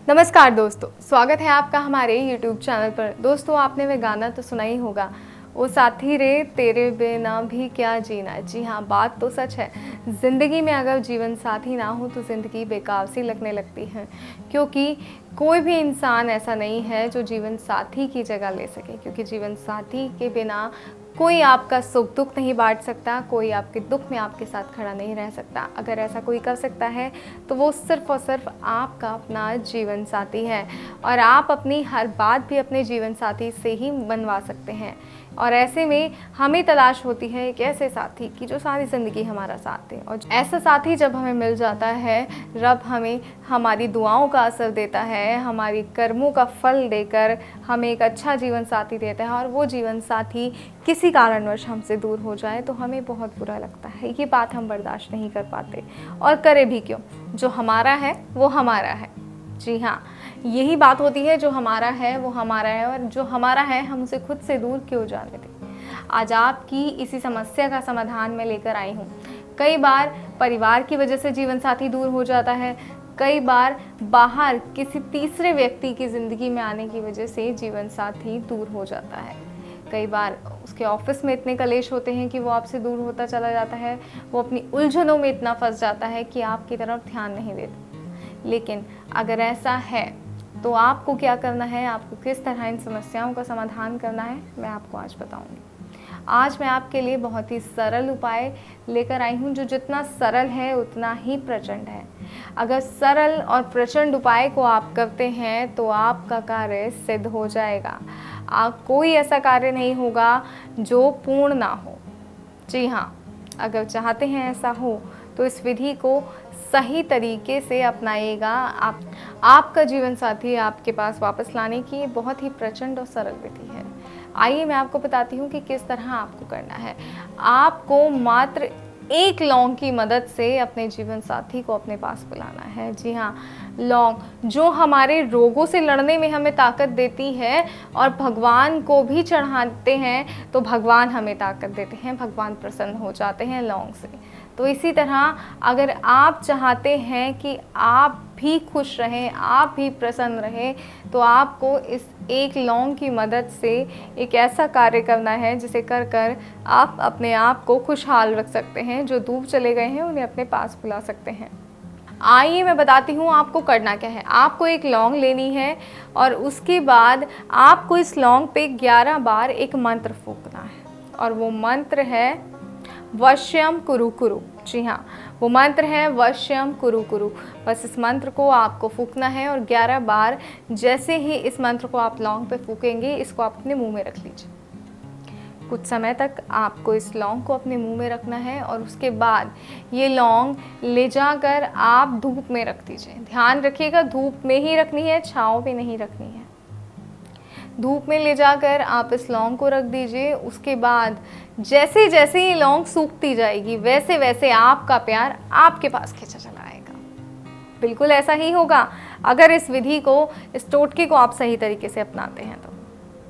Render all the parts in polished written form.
नमस्कार दोस्तों, स्वागत है आपका हमारे YouTube चैनल पर। दोस्तों, आपने वह गाना तो सुना ही होगा, ओ साथी रे तेरे बिना भी क्या जीना। जी हाँ, बात तो सच है। ज़िंदगी में अगर जीवन साथी ना हो तो ज़िंदगी बेकार सी लगने लगती है, क्योंकि कोई भी इंसान ऐसा नहीं है जो जीवन साथी की जगह ले सके। क्योंकि जीवन साथी के बिना कोई आपका सुख दुख नहीं बांट सकता, कोई आपके दुख में आपके साथ खड़ा नहीं रह सकता। अगर ऐसा कोई कर सकता है तो वो सिर्फ़ और सिर्फ आपका अपना जीवन साथी है, और आप अपनी हर बात भी अपने जीवन साथी से ही मनवा सकते हैं। और ऐसे में हमें तलाश होती है एक ऐसे साथी की जो सारी ज़िंदगी हमारा साथ दे। और ऐसा साथी जब हमें मिल जाता है, रब हमें हमारी दुआओं का असर देता है, हमारी कर्मों का फल देकर हमें एक अच्छा जीवन साथी देता है। और वो जीवन साथी किसी कारणवश हमसे दूर हो जाए तो हमें बहुत बुरा लगता है। ये बात हम बर्दाश्त नहीं कर पाते, और करें भी क्यों। जो हमारा है वो हमारा है। जी हाँ, यही बात होती है, जो हमारा है वो हमारा है, और जो हमारा है हम उसे खुद से दूर क्यों जाने दें। आज आपकी इसी समस्या का समाधान मैं लेकर आई हूँ। कई बार परिवार की वजह से जीवन साथी दूर हो जाता है, कई बार बाहर किसी तीसरे व्यक्ति की ज़िंदगी में आने की वजह से जीवन साथी दूर हो जाता है। कई बार उसके ऑफिस में इतने कलेश होते हैं कि वो आपसे दूर होता चला जाता है, वो अपनी उलझनों में इतना फंस जाता है कि आपकी तरफ ध्यान नहीं देता। लेकिन अगर ऐसा है तो आपको क्या करना है, आपको किस तरह इन समस्याओं का समाधान करना है, मैं आपको आज बताऊंगी। आज मैं आपके लिए बहुत ही सरल उपाय लेकर आई हूँ, जो जितना सरल है उतना ही प्रचंड है। अगर सरल और प्रचंड उपाय को आप करते हैं तो आपका कार्य सिद्ध हो जाएगा। कोई ऐसा कार्य नहीं होगा जो पूर्ण ना हो। जी हाँ, अगर चाहते हैं ऐसा हो तो इस विधि को सही तरीके से अपनाइएगा। आपका जीवन साथी आपके पास वापस लाने की बहुत ही प्रचंड और सरल विधि है। आइए मैं आपको बताती हूँ कि किस तरह आपको करना है। आपको मात्र एक लौंग की मदद से अपने जीवन साथी को अपने पास बुलाना है। जी हाँ, लौंग जो हमारे रोगों से लड़ने में हमें ताकत देती है, और भगवान को भी चढ़ाते हैं तो भगवान हमें ताकत देते हैं, भगवान प्रसन्न हो जाते हैं लौंग से। तो इसी तरह अगर आप चाहते हैं कि आप भी खुश रहें, आप भी प्रसन्न रहें, तो आपको इस एक लौंग की मदद से एक ऐसा कार्य करना है जिसे कर कर आप अपने आप को खुशहाल रख सकते हैं। जो दूर चले गए हैं उन्हें अपने पास बुला सकते हैं। आइए मैं बताती हूँ आपको करना क्या है। आपको एक लौंग लेनी है, और उसके बाद आपको इस लौंग पे 11 बार एक मंत्र फूंकना है, और वो मंत्र है वश्यम कुरु कुरु। जी हाँ, वो मंत्र है वश्यम कुरु कुरु। बस इस मंत्र को आपको फूंकना है, और 11 बार जैसे ही इस मंत्र को आप लौंग पे फूकेंगे, इसको आप अपने मुंह में रख लीजिए। कुछ समय तक आपको इस लौंग को अपने मुंह में रखना है, और उसके बाद ये लौंग ले जाकर आप धूप में रख दीजिए। ध्यान रखिएगा, धूप में ही रखनी है, छाँव में नहीं रखनी है। धूप में ले जाकर आप इस लौंग को रख दीजिए। उसके बाद जैसे जैसे ये लौंग सूखती जाएगी, वैसे वैसे आपका प्यार आपके पास खींचा चला आएगा। बिल्कुल ऐसा ही होगा अगर इस विधि को, इस टोटके को आप सही तरीके से अपनाते हैं तो।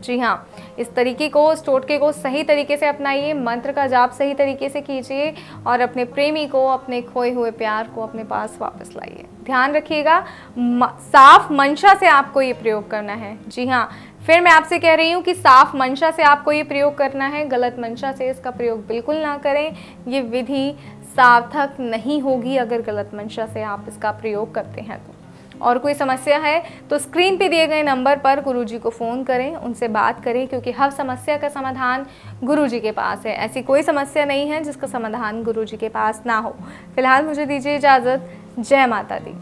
जी हाँ, इस तरीके को, इस टोटके को सही तरीके से अपनाइए, मंत्र का जाप सही तरीके से कीजिए, और अपने प्रेमी को, अपने खोए हुए प्यार को अपने पास वापस लाइए। ध्यान रखिएगा, साफ मंशा से आपको ये प्रयोग करना है। जी हाँ, फिर मैं आपसे कह रही हूँ कि साफ मंशा से आपको ये प्रयोग करना है, गलत मंशा से इसका प्रयोग बिल्कुल ना करें। ये विधि सार्थक नहीं होगी अगर गलत मंशा से आप इसका प्रयोग करते हैं तो। और कोई समस्या है तो स्क्रीन पे दिए गए नंबर पर गुरुजी को फ़ोन करें, उनसे बात करें, क्योंकि हर समस्या का समाधान गुरुजी के पास है। ऐसी कोई समस्या नहीं है जिसका समाधान गुरुजी के पास ना हो। फिलहाल मुझे दीजिए इजाज़त। जय माता दी।